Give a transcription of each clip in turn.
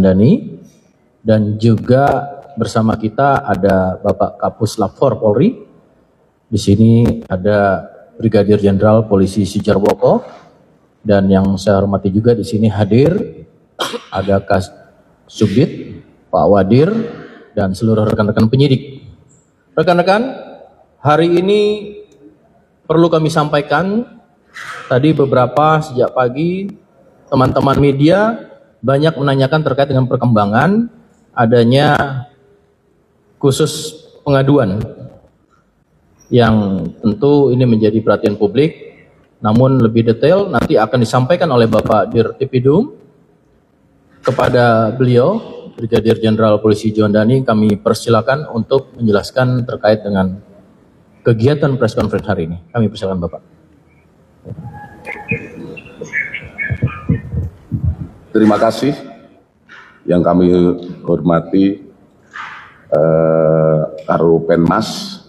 Dani, dan juga bersama kita ada Bapak Kapus Lapfor Polri. Di sini ada Brigadir Jenderal Polisi Sujarwoko, dan yang saya hormati juga di sini hadir ada Kasubdit, Pak Wadir, dan seluruh rekan-rekan penyidik. Rekan-rekan, hari ini perlu kami sampaikan, tadi beberapa sejak pagi teman-teman media banyak menanyakan terkait dengan perkembangan adanya khusus pengaduan yang tentu ini menjadi perhatian publik, namun lebih detail nanti akan disampaikan oleh Bapak Dirtipidum kepada beliau, Brigadir Jenderal Polisi Juandani. Kami persilakan untuk menjelaskan terkait dengan kegiatan press conference hari ini. Kami persilakan Bapak. Terima kasih yang kami hormati Karopenmas,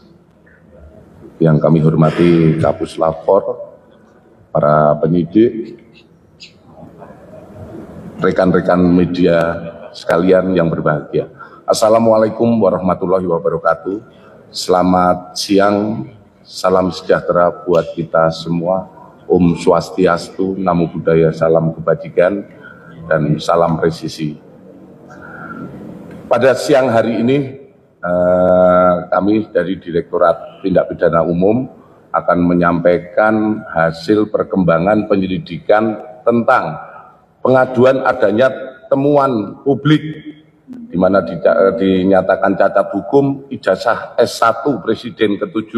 yang kami hormati Kapus Lapfor, para penyidik, rekan-rekan media sekalian yang berbahagia. Assalamualaikum warahmatullahi wabarakatuh. Selamat siang, salam sejahtera buat kita semua. Om Swastiastu, Namo Buddhaya, salam kebajikan, dan salam presisi. Pada siang hari ini, kami dari Direktorat Tindak Pidana Umum akan menyampaikan hasil perkembangan penyelidikan tentang pengaduan adanya temuan publik di mana dinyatakan cacat hukum ijazah S1 Presiden ke-7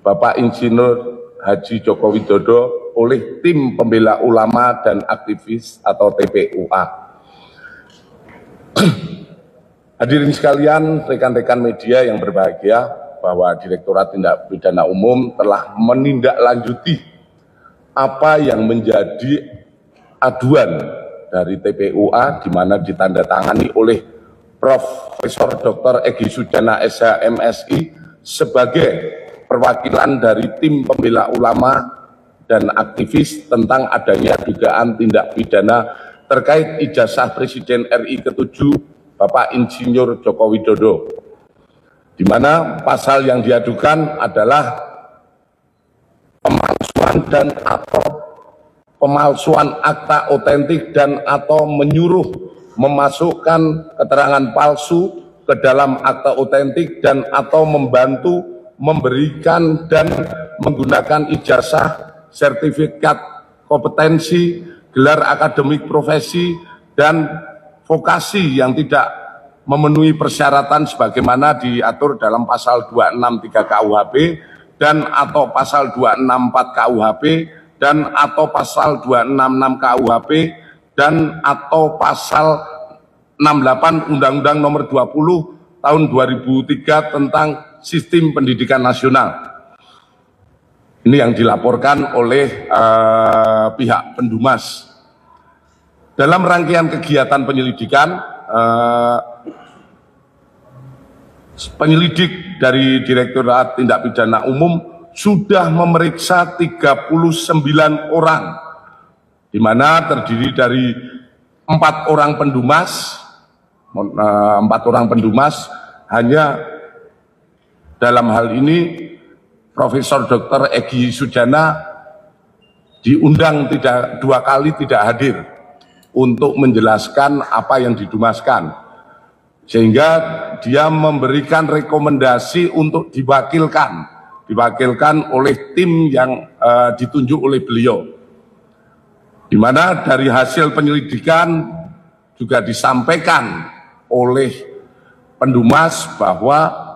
Bapak Insinyur Haji Joko Widodo oleh tim pembela ulama dan aktivis atau TPUA. Hadirin sekalian, rekan-rekan media yang berbahagia, bahwa Direktorat Tindak Pidana Umum telah menindaklanjuti apa yang menjadi aduan dari TPUA, di mana ditandatangani oleh Profesor Dr. Egy Sujana SH MSI sebagai perwakilan dari tim pembela ulama dan aktivis tentang adanya dugaan tindak pidana terkait ijazah Presiden RI ke-7 Bapak Insinyur Joko Widodo, di mana pasal yang diadukan adalah pemalsuan dan atau pemalsuan akta otentik dan atau menyuruh memasukkan keterangan palsu ke dalam akta otentik dan atau membantu memberikan dan menggunakan ijazah, sertifikat kompetensi, gelar akademik profesi, dan vokasi yang tidak memenuhi persyaratan sebagaimana diatur dalam pasal 263 KUHP dan atau pasal 264 KUHP dan atau pasal 266 KUHP dan atau pasal 68 Undang-Undang Nomor 20 Tahun 2003 tentang Sistem Pendidikan Nasional. Ini yang dilaporkan oleh pihak Pendumas. Dalam rangkaian kegiatan penyelidikan, penyelidik dari Direktorat Tindak Pidana Umum sudah memeriksa 39 orang, di mana terdiri dari 4 orang pendumas, 4 orang pendumas, hanya dalam hal ini Profesor Dr. Egy Sujana diundang 2 kali tidak hadir untuk menjelaskan apa yang didumaskan, sehingga dia memberikan rekomendasi untuk diwakilkan oleh tim yang ditunjuk oleh beliau, di mana dari hasil penyelidikan juga disampaikan oleh Pendumas bahwa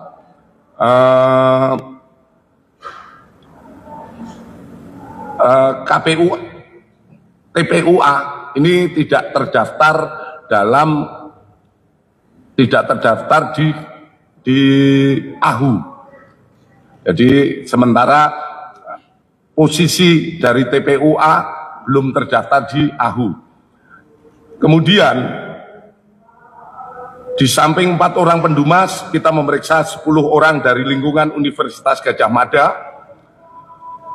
TPUA ini tidak terdaftar di AHU. Jadi sementara posisi dari TPUA belum terdaftar di AHU. Kemudian di samping 4 orang pendumas, kita memeriksa 10 orang dari lingkungan Universitas Gadjah Mada,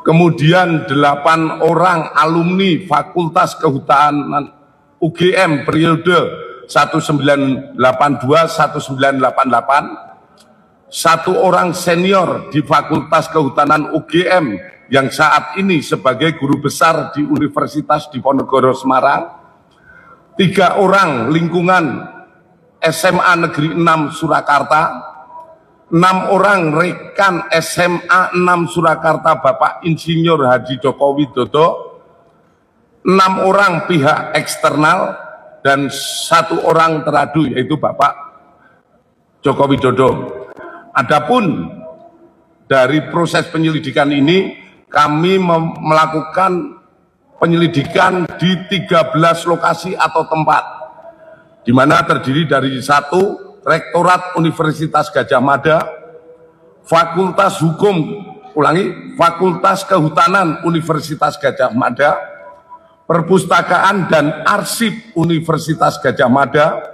kemudian 8 orang alumni Fakultas Kehutanan UGM periode 1982, 1988, 1 orang senior di Fakultas Kehutanan UGM yang saat ini sebagai guru besar di Universitas Diponegoro Semarang, 3 orang lingkungan SMA Negeri 6 Surakarta, 6 orang rekan SMA 6 Surakarta Bapak Insinyur Haji Joko Widodo, 6 orang pihak eksternal, dan 1 orang teradu yaitu Bapak Joko Widodo. Adapun dari proses penyelidikan ini, kami melakukan penyelidikan di 13 lokasi atau tempat, di mana terdiri dari 1 Rektorat Universitas Gadjah Mada, Fakultas Kehutanan Universitas Gadjah Mada, Perpustakaan dan Arsip Universitas Gadjah Mada,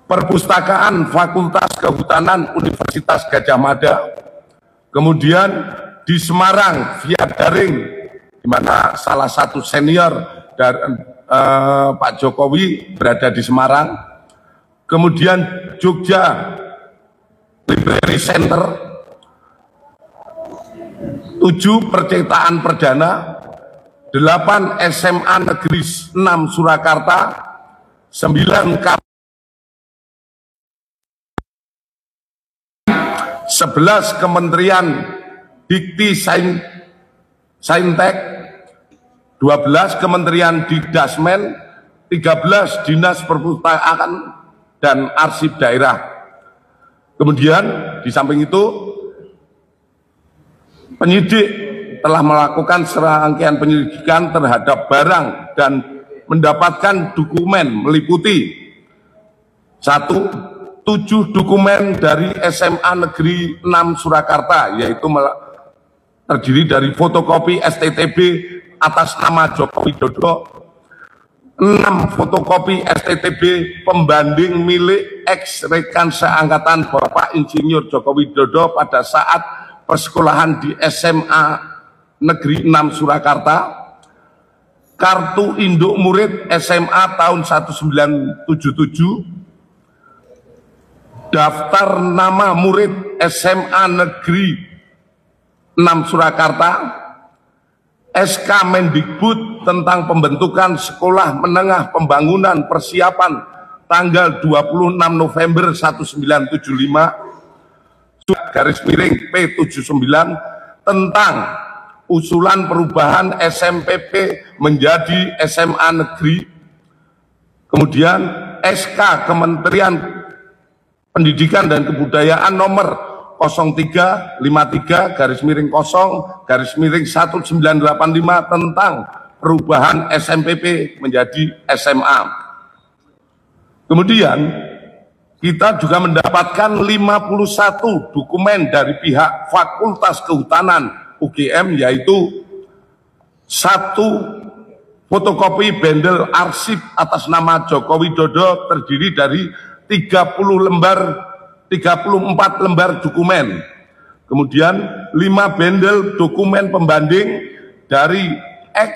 Perpustakaan Fakultas Kehutanan Universitas Gadjah Mada, kemudian di Semarang via daring, di mana salah satu senior dari Pak Jokowi berada di Semarang, kemudian Jogja Library Center, 7 percetakan perdana, 8 SMA Negeri 6 Surakarta, 9 11 Kementerian Dikti Saintek, 12 Kementerian Dikdasmen, 13 Dinas Perpustakaan dan Arsip Daerah. Kemudian di samping itu, penyidik telah melakukan serangkaian penyelidikan terhadap barang dan mendapatkan dokumen meliputi 1, 7 dokumen dari SMA Negeri 6 Surakarta, yaitu terdiri dari fotokopi STTB atas nama Joko Widodo, 6 fotokopi STTB pembanding milik ex-rekan seangkatan Bapak Insinyur Joko Widodo pada saat persekolahan di SMA Negeri 6 Surakarta, kartu induk murid SMA tahun 1977, daftar nama murid SMA Negeri 6 Surakarta, SK Mendikbud tentang pembentukan Sekolah Menengah Pembangunan Persiapan tanggal 26 November 1975, /P79 tentang usulan perubahan SMPP menjadi SMA Negeri, kemudian SK Kementerian Pendidikan dan Kebudayaan nomor 0353-0-1985 tentang perubahan SMPP menjadi SMA. Kemudian kita juga mendapatkan 51 dokumen dari pihak Fakultas Kehutanan UGM, yaitu 1 fotokopi bendel arsip atas nama Joko Widodo terdiri dari 34 lembar dokumen. Kemudian 5 bendel dokumen pembanding dari ex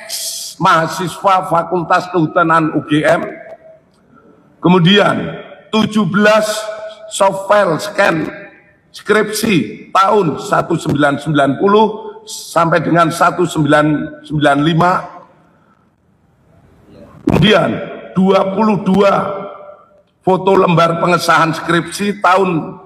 mahasiswa Fakultas Kehutanan UGM. Kemudian 17 softfile scan skripsi tahun 1990 sampai dengan 1995. Kemudian 22 foto lembar pengesahan skripsi tahun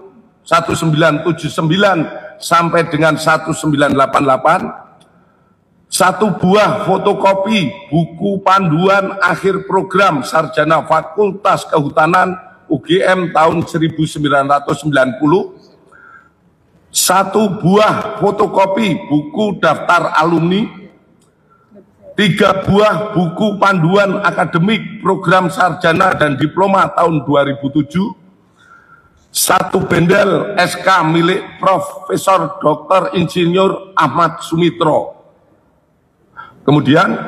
1979 sampai dengan 1988, 1 buah fotokopi buku panduan akhir program sarjana Fakultas Kehutanan UGM tahun 1990, 1 buah fotokopi buku daftar alumni, 3 buah buku panduan akademik program sarjana dan diploma tahun 2007, 1 bendel SK milik Profesor Dr. Insinyur Ahmad Sumitro. Kemudian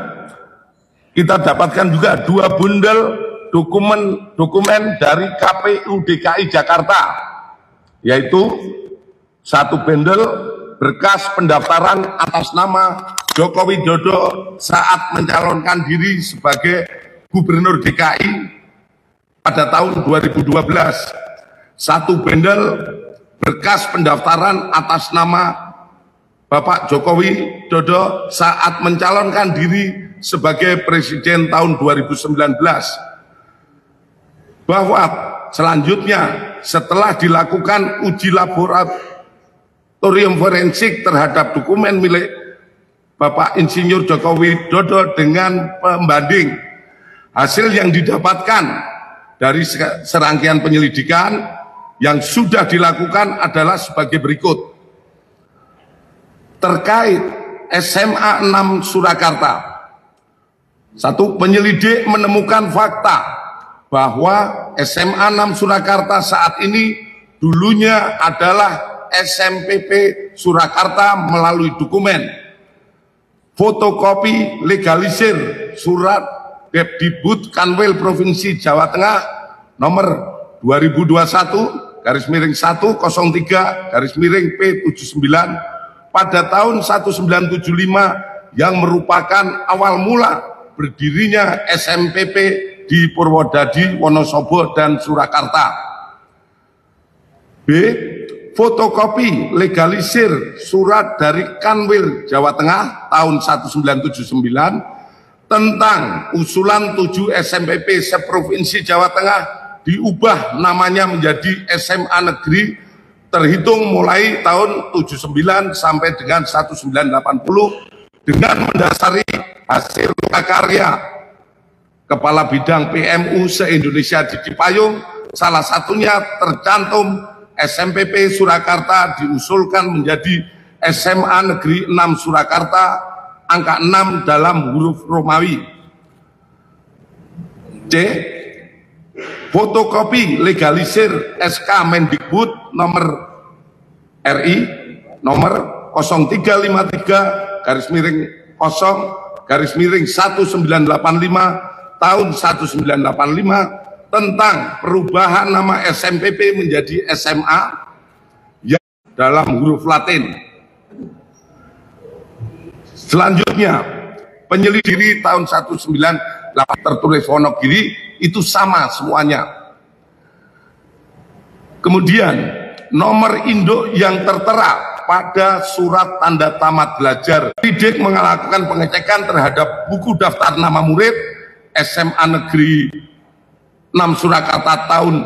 kita dapatkan juga 2 bundel dokumen dari KPU DKI Jakarta, yaitu 1 bendel berkas pendaftaran atas nama Joko Widodo saat mencalonkan diri sebagai Gubernur DKI pada tahun 2012, 1 bendel berkas pendaftaran atas nama Bapak Jokowi Dodo saat mencalonkan diri sebagai Presiden tahun 2019. Bahwa selanjutnya setelah dilakukan uji laboratorium forensik terhadap dokumen milik Bapak Insinyur Jokowi Dodo dengan pembanding, hasil yang didapatkan dari serangkaian penyelidikan yang sudah dilakukan adalah sebagai berikut. Terkait SMA 6 Surakarta, 1. Penyelidik menemukan fakta bahwa SMA 6 Surakarta saat ini dulunya adalah SMPP Surakarta melalui dokumen fotokopi legalisir surat Depdibut Kanwil Provinsi Jawa Tengah nomor 2021-103-P79 pada tahun 1975 yang merupakan awal mula berdirinya SMPP di Purwodadi, Wonosobo, dan Surakarta. B. Fotokopi legalisir surat dari Kanwil Jawa Tengah tahun 1979 tentang usulan 7 SMPP seprovinsi Jawa Tengah diubah namanya menjadi SMA Negeri terhitung mulai tahun 79 sampai dengan 1980 dengan mendasari hasil karya Kepala Bidang PMU se-Indonesia Didi Payung, salah satunya tercantum SMPP Surakarta diusulkan menjadi SMA Negeri 6 Surakarta, angka 6 dalam huruf Romawi. C. Fotokopi legalisir SK Mendikbud nomor RI nomor 0353-0-1985 tahun 1985 tentang perubahan nama SMPP menjadi SMA yang dalam huruf Latin. Selanjutnya, penyelidik tahun 1998 tertulis Wonogiri itu sama semuanya. Kemudian, nomor induk yang tertera pada surat tanda tamat belajar. Pendidik melakukan pengecekan terhadap buku daftar nama murid SMA Negeri 6 Surakarta tahun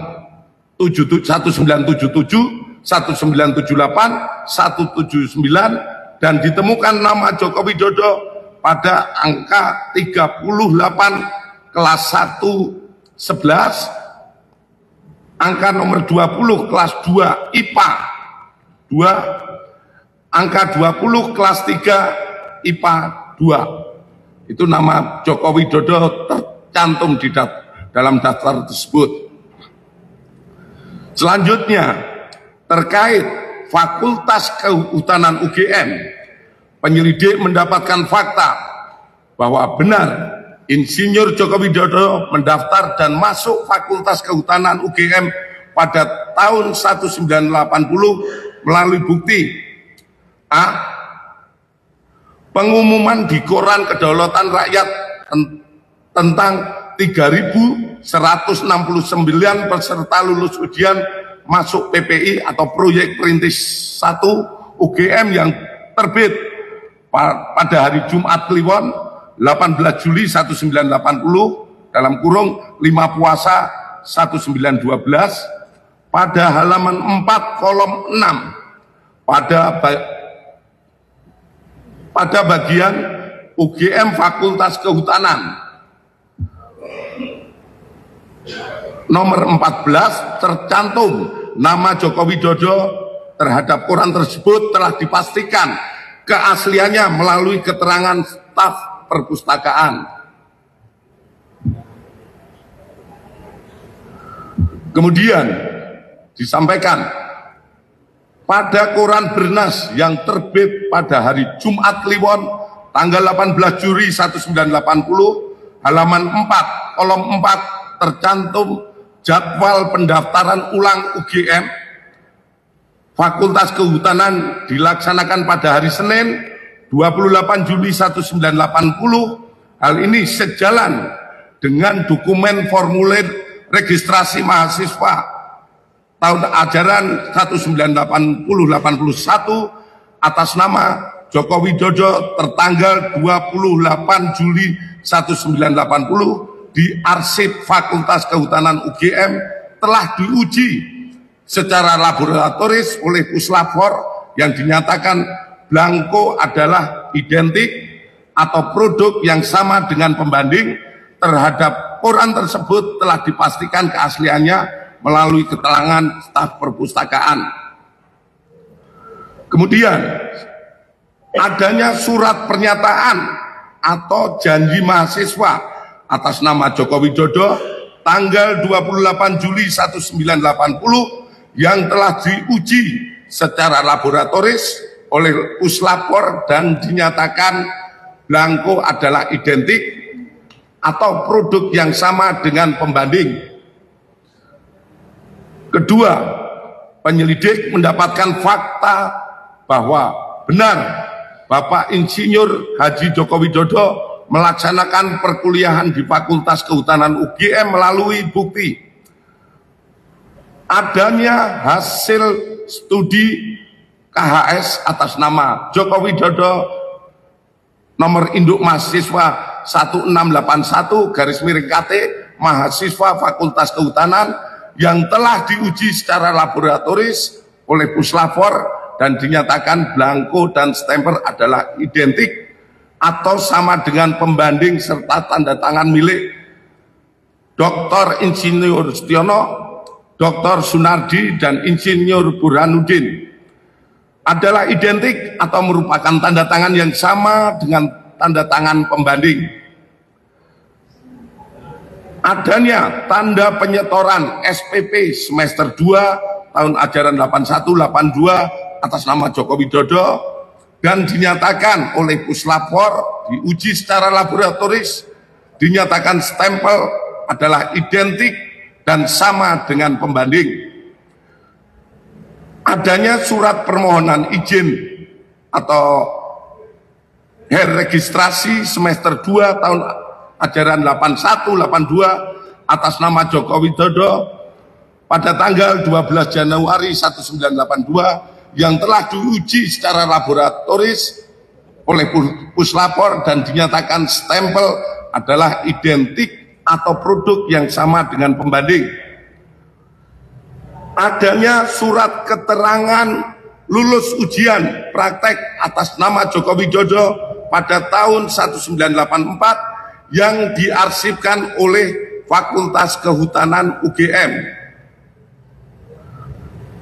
1977, 1978, 179 dan ditemukan nama Joko Widodo pada angka 38 kelas 1 11, angka nomor 20 kelas 2 IPA 2, angka 20 kelas 3 IPA 2. Itu nama Joko Widodo tercantum di dalam daftar tersebut. Selanjutnya, terkait Fakultas Kehutanan UGM, penyelidik mendapatkan fakta bahwa benar Insinyur Joko Widodo mendaftar dan masuk Fakultas Kehutanan UGM pada tahun 1980 melalui bukti A. Pengumuman di Koran Kedaulatan Rakyat tentang 3.169 peserta lulus ujian masuk PPI atau proyek perintis 1 UGM yang terbit pada hari Jumat Kliwon 18 Juli 1980 dalam kurung 5 Puasa 1912 pada halaman 4 kolom 6 pada bagian UGM Fakultas Kehutanan nomor 14 tercantum nama Joko Widodo terhadap koran tersebut telah dipastikan keasliannya melalui keterangan staf perpustakaan. Kemudian disampaikan pada koran Bernas yang terbit pada hari Jumat Kliwon tanggal 18 Juli 1980 halaman 4 kolom 4 tercantum jadwal pendaftaran ulang UGM Fakultas Kehutanan dilaksanakan pada hari Senin 28 Juli 1980. Hal ini sejalan dengan dokumen formulir registrasi mahasiswa tahun ajaran 1980-81 atas nama Joko Widodo tertanggal 28 Juli 1980 di arsip Fakultas Kehutanan UGM telah diuji secara laboratoris oleh Puslapfor yang dinyatakan blanko adalah identik atau produk yang sama dengan pembanding. Terhadap koran tersebut telah dipastikan keasliannya melalui keterangan staf perpustakaan. Kemudian adanya surat pernyataan atau janji mahasiswa atas nama Joko Widodo tanggal 28 Juli 1980 yang telah diuji secara laboratoris oleh Puslapfor dan dinyatakan blanko adalah identik atau produk yang sama dengan pembanding. Kedua, penyelidik mendapatkan fakta bahwa benar Bapak Insinyur Haji Joko Widodo melaksanakan perkuliahan di Fakultas Kehutanan UGM melalui bukti adanya hasil studi KHS atas nama Joko Widodo nomor induk mahasiswa 1681/KT mahasiswa Fakultas Kehutanan yang telah diuji secara laboratoris oleh Puslapfor dan dinyatakan blanko dan stemper adalah identik atau sama dengan pembanding serta tanda tangan milik Dr. Insinyur Setiono, Dr. Sunardi, dan Insinyur Burhanuddin adalah identik atau merupakan tanda tangan yang sama dengan tanda tangan pembanding. Adanya tanda penyetoran SPP semester 2 tahun ajaran 81-82 atas nama Joko Widodo dan dinyatakan oleh Puslapfor diuji secara laboratoris, dinyatakan stempel adalah identik dan sama dengan pembanding. Adanya surat permohonan izin atau registrasi semester 2 tahun ajaran 81-82 atas nama Joko Widodo pada tanggal 12 Januari 1982 yang telah diuji secara laboratoris oleh Puslapfor dan dinyatakan stempel adalah identik atau produk yang sama dengan pembanding. Adanya surat keterangan lulus ujian praktek atas nama Joko Widodo pada tahun 1984 yang diarsipkan oleh Fakultas Kehutanan UGM.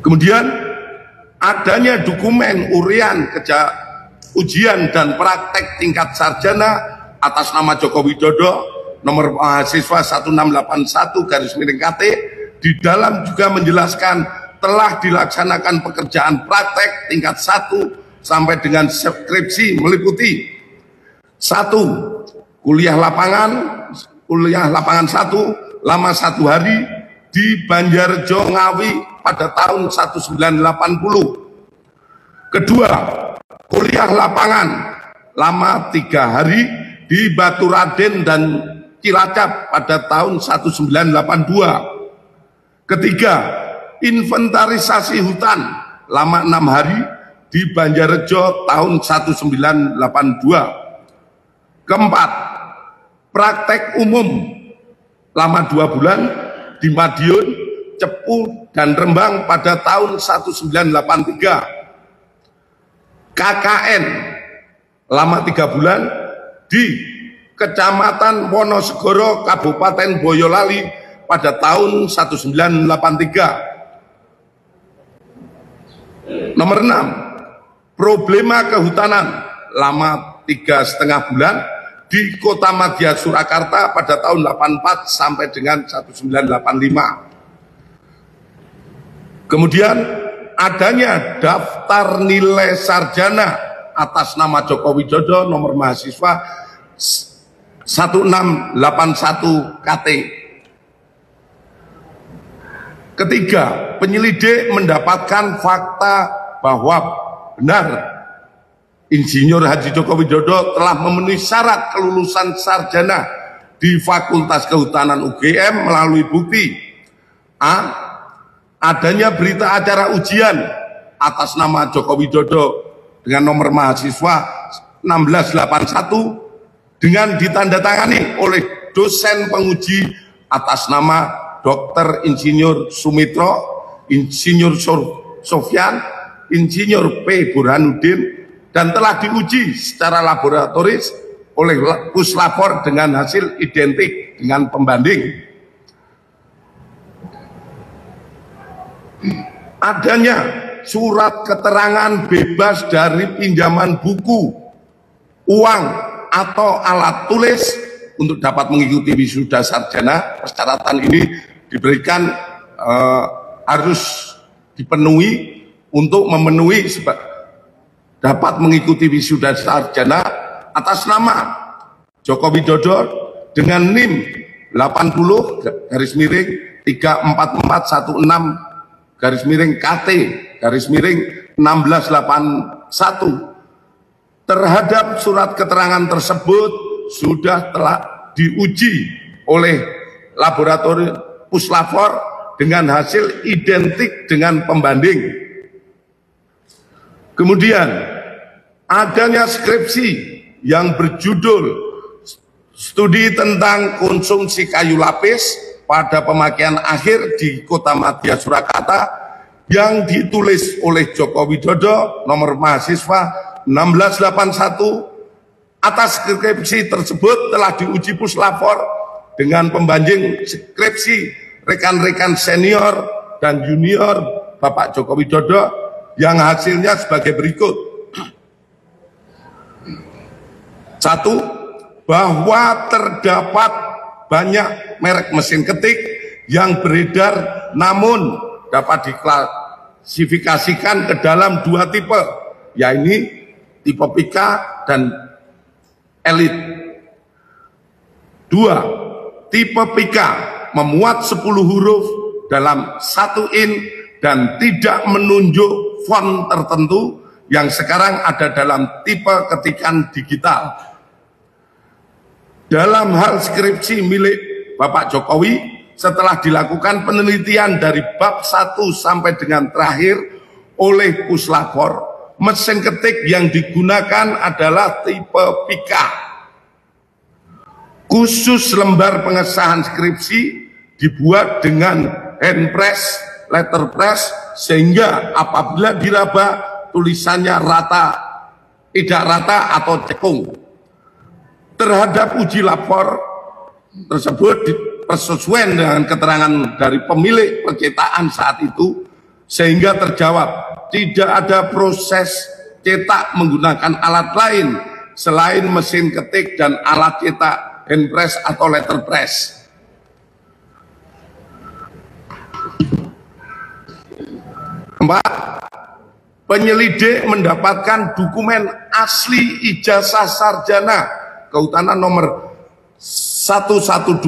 Kemudian adanya dokumen urian ujian dan praktek tingkat sarjana atas nama Joko Widodo nomor mahasiswa 1681/KT di dalam juga menjelaskan telah dilaksanakan pekerjaan praktek tingkat 1 sampai dengan skripsi meliputi 1. Kuliah lapangan 1 lama 1 hari di Banjarjo Ngawi pada tahun 1980. Kedua, kuliah lapangan lama 3 hari di Baturaden dan Cilacap pada tahun 1982. Ketiga, inventarisasi hutan lama 6 hari di Banjarjo tahun 1982. Keempat, praktek umum lama 2 bulan di Madiun, Cepu, dan Rembang pada tahun 1983. KKN lama 3 bulan di Kecamatan Wonosegoro, Kabupaten Boyolali pada tahun 1983. Nomor 6, problema kehutanan lama 3,5 bulan di Kota Madya Surakarta pada tahun 84 sampai dengan 1985. Kemudian adanya daftar nilai sarjana atas nama Joko Widodo nomor mahasiswa 1681/KT. Ketiga, penyelidik mendapatkan fakta bahwa benar Insinyur Haji Joko Widodo telah memenuhi syarat kelulusan sarjana di Fakultas Kehutanan UGM melalui bukti A. Adanya berita acara ujian atas nama Joko Widodo dengan nomor mahasiswa 1681 dengan ditandatangani oleh dosen penguji atas nama Dr. Insinyur Sumitro, Insinyur Sofyan, Insinyur P. Burhanuddin, dan telah diuji secara laboratoris oleh Puslapor dengan hasil identik dengan pembanding. Adanya surat keterangan bebas dari pinjaman buku, uang, atau alat tulis untuk dapat mengikuti wisuda sarjana. Persyaratan ini diberikan harus dipenuhi untuk memenuhi dapat mengikuti wisuda sarjana atas nama Joko Widodo dengan NIM 80/34416 /KT/1681. Terhadap surat keterangan tersebut telah diuji oleh laboratorium Puslapor dengan hasil identik dengan pembanding. Kemudian adanya skripsi yang berjudul Studi tentang Konsumsi Kayu Lapis pada Pemakaian Akhir di Kota Madya Surakarta yang ditulis oleh Joko Widodo nomor mahasiswa 1681. Atas skripsi tersebut telah diuji Puslapor dengan pembanding skripsi rekan-rekan senior dan junior Bapak Joko Widodo yang hasilnya sebagai berikut. 1. Bahwa terdapat banyak merek mesin ketik yang beredar namun dapat diklasifikasikan ke dalam dua tipe, yaitu tipe Pika dan Elite. 2. Tipe Pika memuat 10 huruf dalam 1 in dan tidak menunjuk font tertentu yang sekarang ada dalam tipe ketikan digital. Dalam hal skripsi milik Bapak Jokowi, setelah dilakukan penelitian dari bab 1 sampai dengan terakhir oleh Puslapor, mesin ketik yang digunakan adalah tipe Pika. Khusus lembar pengesahan skripsi dibuat dengan handpress, letterpress, sehingga apabila diraba tulisannya rata, tidak rata atau cekung. Terhadap uji lapor tersebut persesuaian dengan keterangan dari pemilik percetakan saat itu, sehingga terjawab tidak ada proses cetak menggunakan alat lain selain mesin ketik dan alat cetak handpress atau letterpress. Empat, penyelidik mendapatkan dokumen asli ijazah sarjana Kehutanan nomor 1120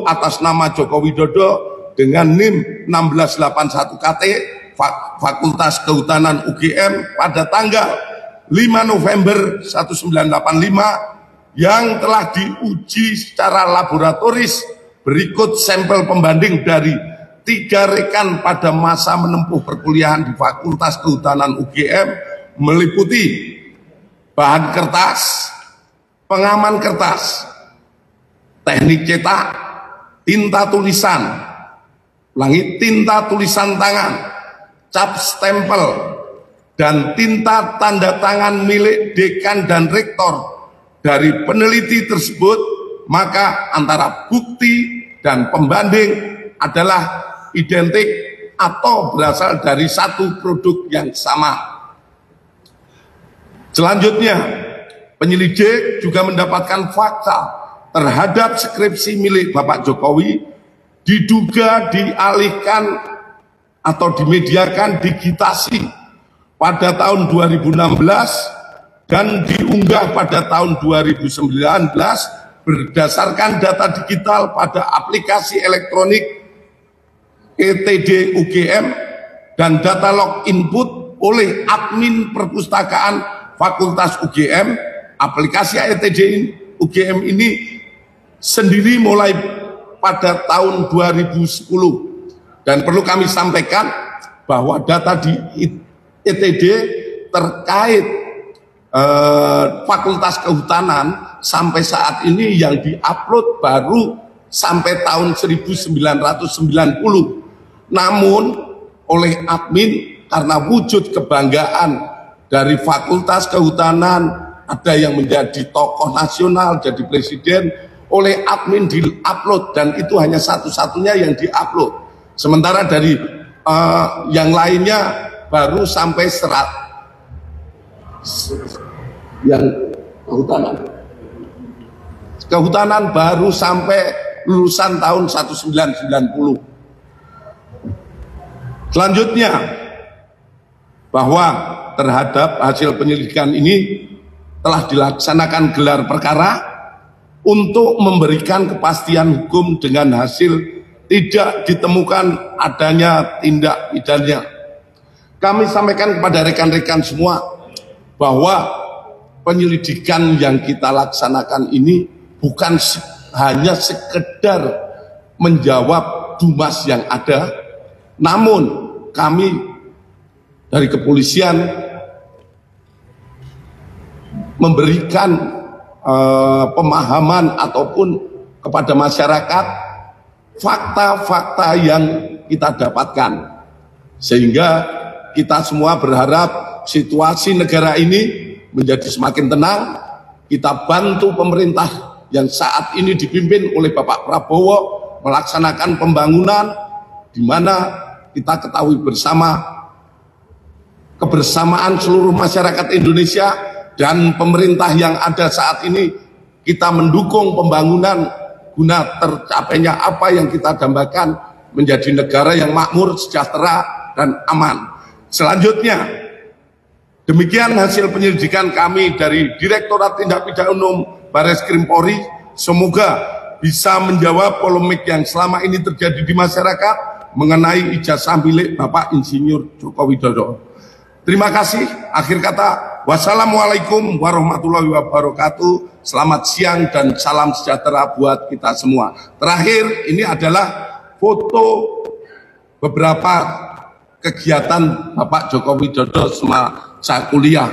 atas nama Joko Widodo dengan NIM 1681 KT Fakultas Kehutanan UGM pada tanggal 5 November 1985 yang telah diuji secara laboratoris. Berikut sampel pembanding dari 3 rekan pada masa menempuh perkuliahan di Fakultas Kehutanan UGM, meliputi bahan kertas, pengaman kertas, teknik cetak, tinta tulisan, tinta tulisan tangan, cap stempel, dan tinta tanda tangan milik dekan dan rektor. Dari peneliti tersebut, maka antara bukti dan pembanding adalah identik atau berasal dari satu produk yang sama. Selanjutnya, penyelidik juga mendapatkan fakta terhadap skripsi milik Bapak Jokowi diduga dialihkan atau dimediakan digitasi pada tahun 2016 dan diunggah pada tahun 2019 berdasarkan data digital pada aplikasi elektronik ETD UGM dan data log input oleh admin perpustakaan Fakultas UGM. Aplikasi ETD UGM ini sendiri mulai pada tahun 2010. Dan perlu kami sampaikan bahwa data di ETD terkait Fakultas Kehutanan sampai saat ini yang diupload baru sampai tahun 1990. Namun oleh admin karena wujud kebanggaan dari Fakultas Kehutanan, ada yang menjadi tokoh nasional, jadi presiden, oleh admin diupload, dan itu hanya satu-satunya yang diupload. Sementara dari yang lainnya baru sampai yang kehutanan baru sampai lulusan tahun 1990. Selanjutnya, bahwa terhadap hasil penyelidikan ini telah dilaksanakan gelar perkara untuk memberikan kepastian hukum dengan hasil tidak ditemukan adanya tindak pidana. Kami sampaikan kepada rekan-rekan semua bahwa penyelidikan yang kita laksanakan ini bukan hanya sekedar menjawab dumas yang ada, namun kami dari kepolisian memberikan pemahaman ataupun kepada masyarakat fakta-fakta yang kita dapatkan, sehingga kita semua berharap situasi negara ini menjadi semakin tenang. Kita bantu pemerintah yang saat ini dipimpin oleh Bapak Prabowo melaksanakan pembangunan, di mana kita ketahui bersama kebersamaan seluruh masyarakat Indonesia dan pemerintah yang ada saat ini, kita mendukung pembangunan guna tercapainya apa yang kita dambakan, menjadi negara yang makmur, sejahtera, dan aman. Selanjutnya, demikian hasil penyelidikan kami dari Direktorat Tindak Pidana Umum Barreskrim Polri. Semoga bisa menjawab polemik yang selama ini terjadi di masyarakat mengenai ijazah milik Bapak Insinyur Joko Widodo. Terima kasih. Akhir kata, wassalamualaikum warahmatullahi wabarakatuh. Selamat siang dan salam sejahtera buat kita semua. Terakhir, ini adalah foto beberapa kegiatan Bapak Joko Widodo semasa kuliah.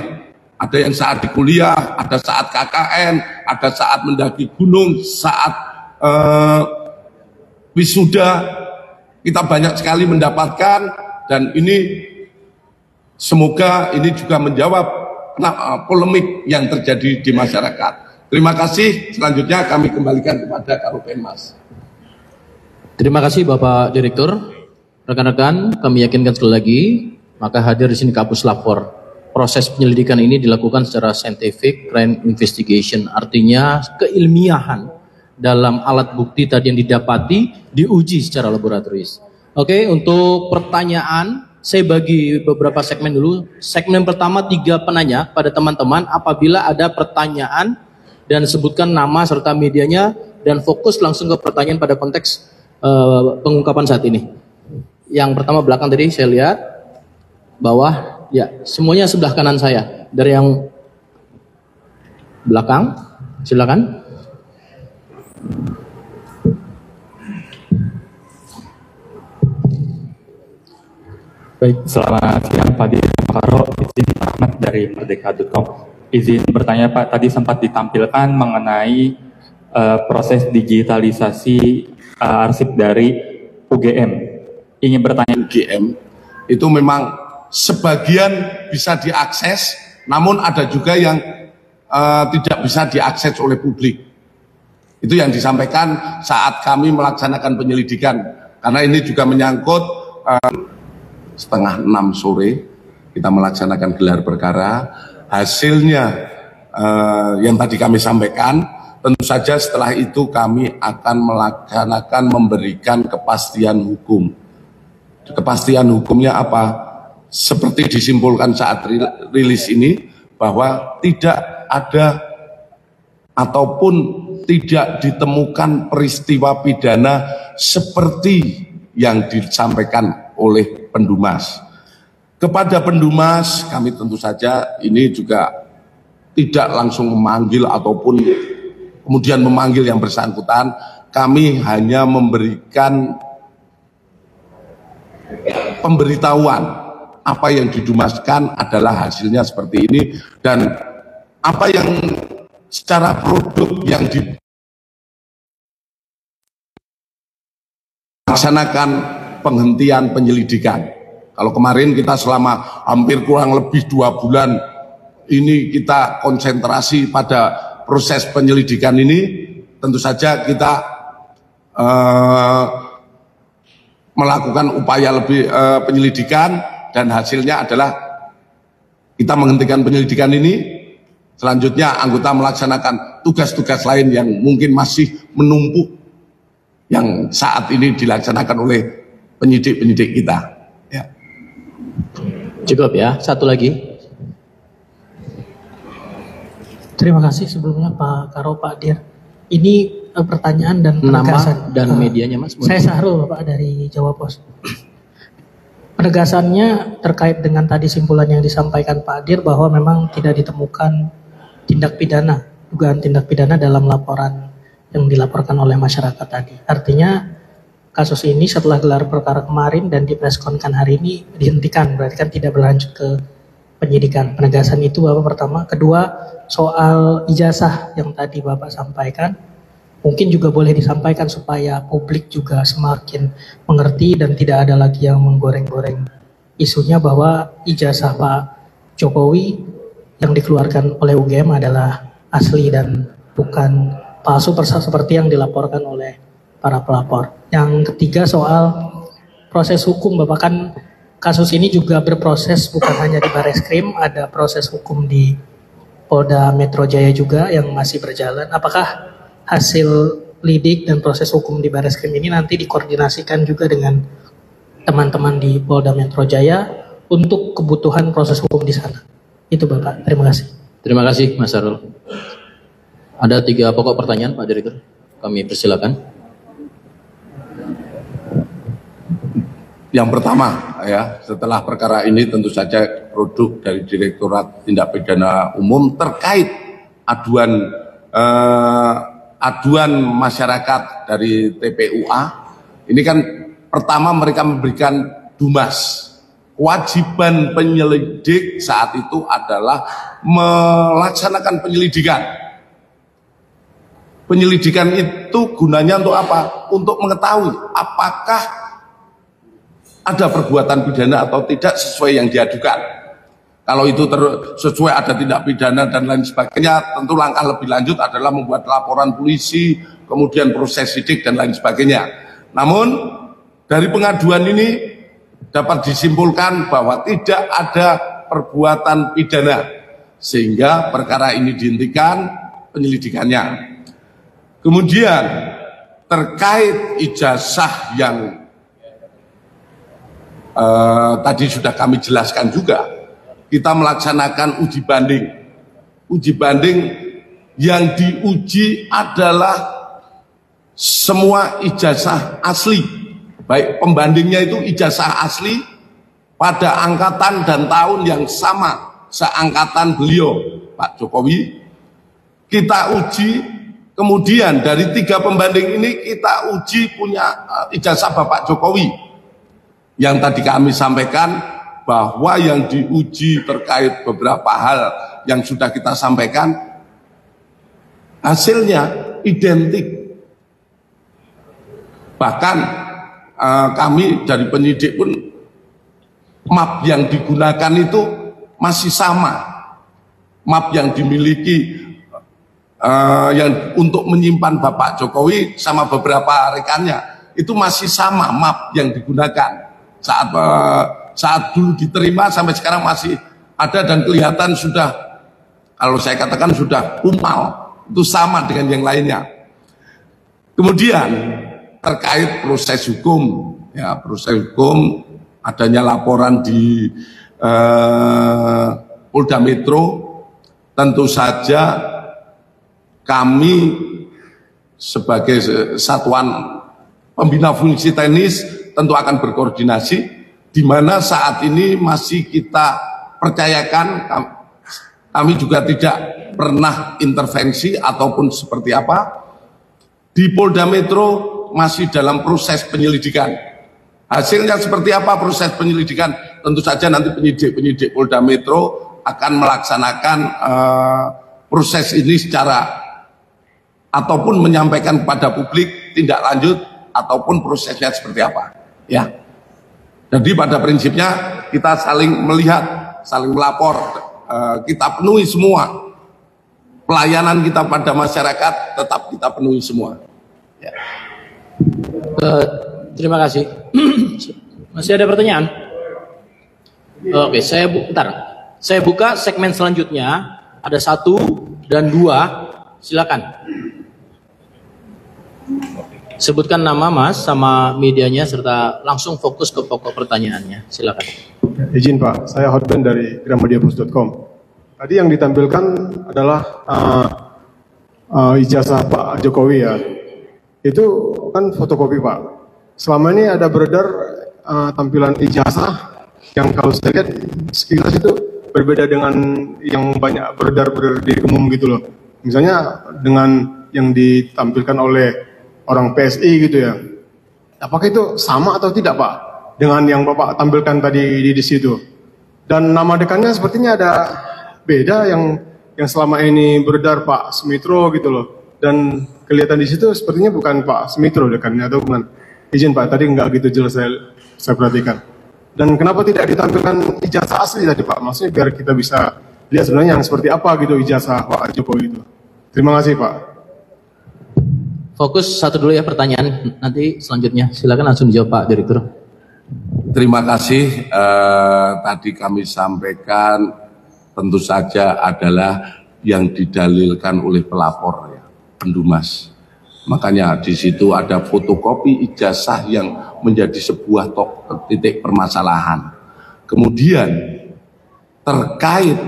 Ada yang saat di kuliah, ada saat KKN, ada saat mendaki gunung, saat wisuda. Kita banyak sekali mendapatkan, dan ini semoga ini juga menjawab polemik yang terjadi di masyarakat. Terima kasih. Selanjutnya kami kembalikan kepada Karopenmas. Terima kasih Bapak Direktur. Rekan-rekan, kami yakinkan sekali lagi, maka hadir di sini Kapus Lapor. Proses penyelidikan ini dilakukan secara scientific crime investigation, artinya keilmiahan dalam alat bukti tadi yang didapati diuji secara laboratoris. Oke, untuk pertanyaan saya bagi beberapa segmen dulu. Segmen pertama 3 penanya pada teman-teman. Apabila ada pertanyaan dan sebutkan nama serta medianya dan fokus langsung ke pertanyaan pada konteks pengungkapan saat ini. Yang pertama belakang tadi saya lihat bawah, ya semuanya sebelah kanan saya. Dari yang belakang, silakan. Baik, selamat siang Pak Dirjen Karo, izin Ahmad dari Merdeka.com. Izin bertanya Pak, tadi sempat ditampilkan mengenai proses digitalisasi arsip dari UGM. Ingin bertanya, UGM itu memang sebagian bisa diakses, namun ada juga yang tidak bisa diakses oleh publik. Itu yang disampaikan saat kami melaksanakan penyelidikan, karena ini juga menyangkut 5:30 sore kita melaksanakan gelar perkara. Hasilnya yang tadi kami sampaikan, tentu saja setelah itu kami akan melaksanakan memberikan kepastian hukum. Kepastian hukumnya apa? Seperti disimpulkan saat rilis ini, bahwa tidak ada ataupun tidak ditemukan peristiwa pidana seperti yang disampaikan oleh Pendumas. Kepada Pendumas, kami tentu saja ini juga tidak langsung memanggil ataupun kemudian memanggil yang bersangkutan. Kami hanya memberikan pemberitahuan apa yang didumaskan adalah hasilnya seperti ini, dan apa yang secara produk yang dilaksanakan penghentian penyelidikan. Kalau kemarin kita selama hampir kurang lebih 2 bulan ini kita konsentrasi pada proses penyelidikan ini, tentu saja kita melakukan upaya lebih penyelidikan, dan hasilnya adalah kita menghentikan penyelidikan ini. Selanjutnya anggota melaksanakan tugas-tugas lain yang mungkin masih menumpuk yang saat ini dilaksanakan oleh penyidik-penyidik kita. Ya. Cukup ya, satu lagi. Terima kasih sebelumnya Pak Karo, Pak Dir. Ini pertanyaan dan penegasan. Nama dan medianya Mas. Saya Sahrul Bapak dari Jawa Pos. Penegasannya terkait dengan tadi simpulan yang disampaikan Pak Dir bahwa memang tidak ditemukan tindak pidana, dugaan tindak pidana dalam laporan yang dilaporkan oleh masyarakat tadi. Artinya kasus ini setelah gelar perkara kemarin dan dipreskonkan hari ini dihentikan, berarti kan tidak berlanjut ke penyidikan. Penegasan itu Bapak pertama. Kedua, soal ijazah yang tadi Bapak sampaikan, mungkin juga boleh disampaikan supaya publik juga semakin mengerti dan tidak ada lagi yang menggoreng-goreng isunya bahwa ijazah Pak Jokowi yang dikeluarkan oleh UGM adalah asli dan bukan palsu seperti yang dilaporkan oleh para pelapor. Yang ketiga soal proses hukum, Bapak, kan kasus ini juga berproses bukan hanya di Bareskrim, ada proses hukum di Polda Metro Jaya juga yang masih berjalan. Apakah hasil lidik dan proses hukum di Bareskrim ini nanti dikoordinasikan juga dengan teman-teman di Polda Metro Jaya untuk kebutuhan proses hukum di sana? Itu Bapak, terima kasih. Terima kasih Mas Sarul. Ada 3 pokok pertanyaan Pak Direktur, kami persilakan. Yang pertama ya, setelah perkara ini tentu saja produk dari Direktorat Tindak Pidana Umum terkait aduan masyarakat dari TPUA. Ini kan pertama mereka memberikan dumas. Kewajiban penyelidik saat itu adalah melaksanakan penyelidikan. Penyelidikan itu gunanya untuk apa? Untuk mengetahui apakah ada perbuatan pidana atau tidak sesuai yang diadukan. Kalau itu sesuai ada tindak pidana dan lain sebagainya, tentu langkah lebih lanjut adalah membuat laporan polisi, kemudian proses sidik dan lain sebagainya. Namun dari pengaduan ini dapat disimpulkan bahwa tidak ada perbuatan pidana, sehingga perkara ini dihentikan penyelidikannya. Kemudian terkait ijazah yang tadi sudah kami jelaskan juga, kita melaksanakan uji banding. Uji banding yang diuji adalah semua ijazah asli. Baik pembandingnya itu ijazah asli pada angkatan dan tahun yang sama, seangkatan beliau, Pak Jokowi. Kita uji, kemudian dari 3 pembanding ini kita uji punya ijazah Bapak Jokowi. Yang tadi kami sampaikan bahwa yang diuji terkait beberapa hal yang sudah kita sampaikan, hasilnya identik. Bahkan kami dari penyidik pun map yang digunakan itu masih sama. Map yang dimiliki yang untuk menyimpan Bapak Jokowi sama beberapa rekannya itu masih sama map yang digunakan saat dulu diterima sampai sekarang masih ada dan kelihatan sudah, kalau saya katakan sudah kumal, itu sama dengan yang lainnya. Kemudian terkait proses hukum, ya proses hukum adanya laporan di Polda Metro, tentu saja kami sebagai satuan pembina fungsi teknis tentu akan berkoordinasi, di mana saat ini masih kita percayakan, kami juga tidak pernah intervensi ataupun seperti apa. Di Polda Metro masih dalam proses penyelidikan. Hasilnya seperti apa proses penyelidikan? Tentu saja nanti penyidik Polda Metro akan melaksanakan proses ini secara ataupun menyampaikan kepada publik tindak lanjut ataupun prosesnya seperti apa. Ya. Jadi pada prinsipnya kita saling melihat, saling melapor, kita penuhi semua. Pelayanan kita pada masyarakat tetap kita penuhi semua. Ya. Terima kasih. Masih ada pertanyaan? Oke, saya buka segmen selanjutnya. Ada 1 dan 2. Silakan. Sebutkan nama Mas sama medianya serta langsung fokus ke pokok pertanyaannya. Silakan. Izin Pak, saya Hotman dari gramadiapus.com. Tadi yang ditampilkan adalah ijazah Pak Jokowi ya. Itu kan fotokopi Pak. Selama ini ada beredar tampilan ijazah yang kalau saya lihat sekilas itu berbeda dengan yang banyak beredar di umum gitu loh. Misalnya dengan yang ditampilkan oleh orang PSI gitu ya. Apakah itu sama atau tidak Pak dengan yang Bapak tampilkan tadi di situ? Dan nama dekannya sepertinya ada beda yang selama ini beredar Pak Sumitro gitu loh. Dan kelihatan di situ sepertinya bukan Pak Sumitro dekannya atau bukan. Izin Pak, tadi nggak gitu jelas saya perhatikan. Dan kenapa tidak ditampilkan ijazah asli tadi Pak? Maksudnya biar kita bisa lihat sebenarnya yang seperti apa gitu ijazah Pak Jokowi itu. Terima kasih Pak. Fokus satu dulu ya pertanyaan, nanti selanjutnya silakan langsung dijawab Pak Direktur. Terima kasih. Tadi kami sampaikan tentu saja adalah yang didalilkan oleh pelapor ya, Pendumas. Makanya di situ ada fotokopi ijazah yang menjadi sebuah titik permasalahan. Kemudian terkait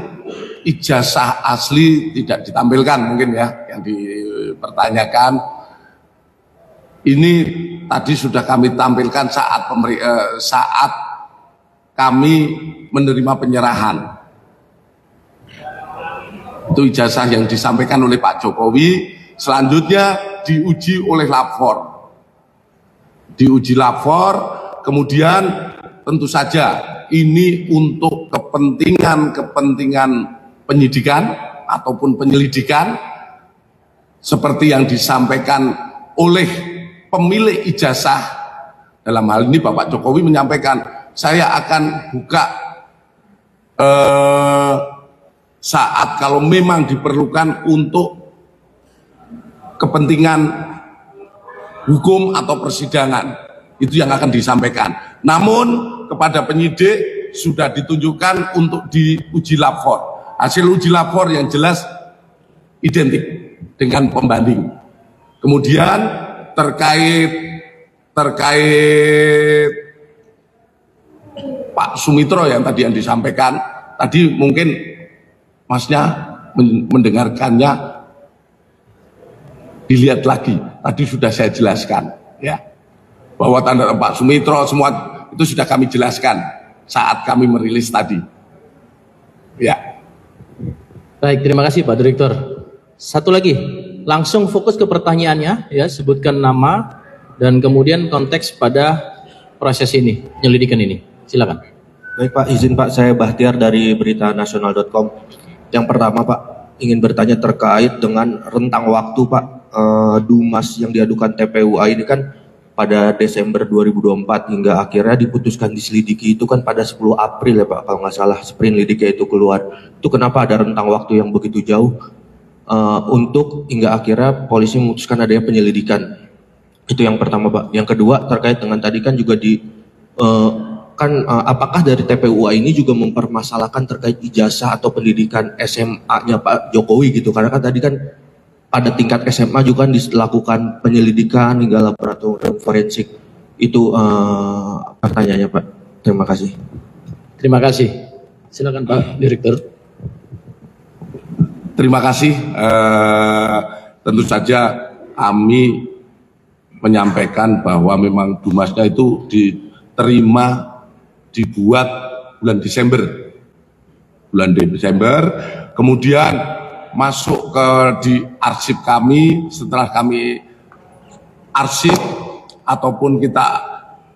ijazah asli tidak ditampilkan mungkin ya yang dipertanyakan. Ini tadi sudah kami tampilkan saat kami menerima penyerahan. Itu ijazah yang disampaikan oleh Pak Jokowi. Selanjutnya diuji oleh lapor. Diuji lapor, kemudian tentu saja ini untuk kepentingan penyidikan ataupun penyelidikan seperti yang disampaikan oleh pemilik ijazah. Dalam hal ini Bapak Jokowi menyampaikan, saya akan buka saat kalau memang diperlukan untuk kepentingan hukum atau persidangan, itu yang akan disampaikan. Namun kepada penyidik sudah ditunjukkan untuk diuji lapor. Hasil uji lapor yang jelas identik dengan pembanding. Kemudian terkait Pak Sumitro yang tadi yang disampaikan, tadi mungkin Masnya mendengarkannya, dilihat lagi, tadi sudah saya jelaskan ya, bahwa tanda Pak Sumitro semua itu sudah kami jelaskan saat kami merilis tadi ya. Baik, terima kasih Pak Direktur. Satu lagi, langsung fokus ke pertanyaannya ya, sebutkan nama dan kemudian konteks pada proses ini, penyelidikan ini. Silakan. Baik Pak, izin Pak, saya Bahtiar dari beritanasional.com. Yang pertama Pak, ingin bertanya terkait dengan rentang waktu Pak. Dumas yang diadukan TPUA ini kan pada Desember 2024 hingga akhirnya diputuskan diselidiki itu kan pada 10 April ya Pak, kalau nggak salah sprint lidiknya itu keluar. Itu kenapa ada rentang waktu yang begitu jauh untuk hingga akhirnya polisi memutuskan adanya penyelidikan. Itu yang pertama Pak. Yang kedua terkait dengan tadi kan juga apakah dari TPUA ini juga mempermasalahkan terkait ijazah atau pendidikan SMA-nya Pak Jokowi gitu, karena kan tadi kan pada tingkat SMA juga kan dilakukan penyelidikan hingga laboratorium forensik. Itu pertanyaannya Pak. Terima kasih. Terima kasih. Silakan Pak Direktur. Terima kasih. Tentu saja kami menyampaikan bahwa memang Dumasnya itu dibuat bulan Desember. Kemudian masuk di arsip kami. Setelah kami arsip ataupun kita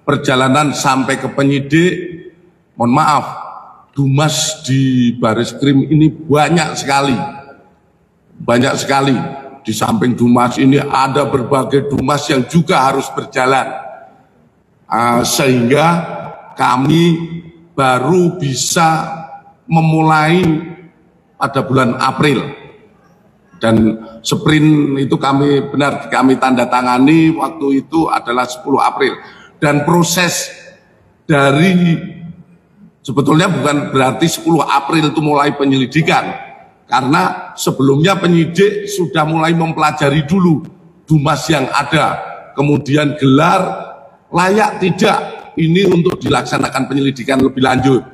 perjalanan sampai ke penyidik, mohon maaf, Dumas di Bareskrim ini banyak sekali. Banyak sekali. Di samping Dumas ini ada berbagai Dumas yang juga harus berjalan. Sehingga kami baru bisa memulai pada bulan April. Dan sprint itu kami tanda tangani waktu itu adalah 10 April. Dan proses dari sebetulnya bukan berarti 10 April itu mulai penyelidikan. Karena sebelumnya penyidik sudah mulai mempelajari dulu Dumas yang ada. Kemudian gelar layak tidak ini untuk dilaksanakan penyelidikan lebih lanjut.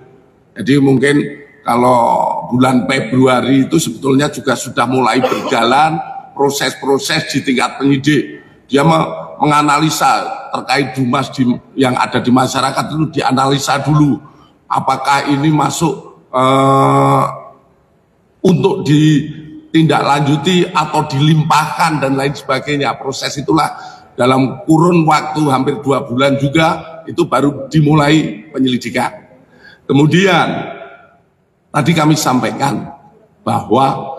Jadi mungkin kalau bulan Februari itu sebetulnya juga sudah mulai berjalan proses-proses di tingkat penyidik. Dia menganalisa terkait Dumas yang ada di masyarakat itu dianalisa dulu. Apakah ini masuk untuk ditindaklanjuti atau dilimpahkan dan lain sebagainya. Proses itulah dalam kurun waktu hampir 2 bulan juga itu baru dimulai penyelidikan. Kemudian tadi kami sampaikan bahwa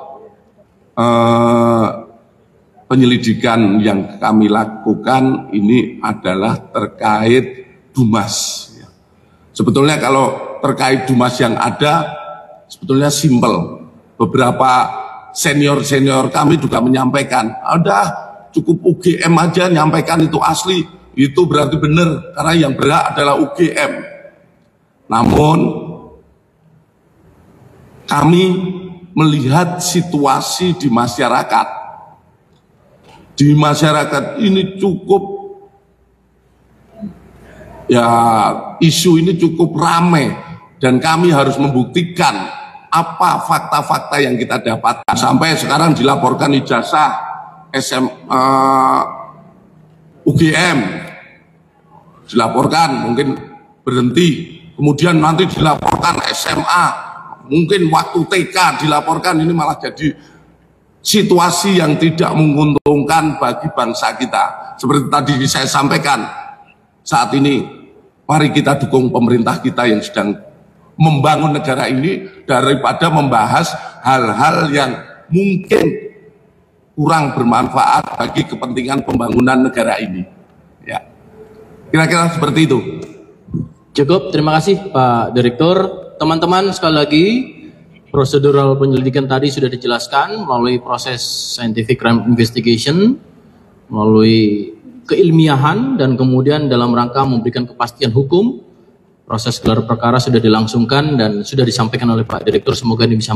penyelidikan yang kami lakukan ini adalah terkait Dumas. Sebetulnya kalau terkait Dumas yang ada sebetulnya simpel. Beberapa senior-senior kami juga menyampaikan, udah cukup UGM aja nyampaikan itu asli, itu berarti benar karena yang berhak adalah UGM. Namun kami melihat situasi di masyarakat. Di masyarakat ini cukup isu ini cukup ramai dan kami harus membuktikan apa fakta-fakta yang kita dapatkan. Sampai sekarang dilaporkan ijazah UGM, dilaporkan mungkin berhenti, kemudian nanti dilaporkan SMA, mungkin waktu TK dilaporkan, ini malah jadi situasi yang tidak menguntungkan bagi bangsa kita. Seperti tadi saya sampaikan, saat ini mari kita dukung pemerintah kita yang sedang membangun negara ini daripada membahas hal-hal yang mungkin kurang bermanfaat bagi kepentingan pembangunan negara ini. Ya, kira-kira seperti itu. Cukup, terima kasih Pak Direktur. Teman-teman, sekali lagi prosedural penyelidikan tadi sudah dijelaskan melalui proses scientific crime investigation, melalui keilmiahan dan kemudian dalam rangka memberikan kepastian hukum. Proses gelar perkara sudah dilangsungkan dan sudah disampaikan oleh Pak Direktur, semoga ini bisa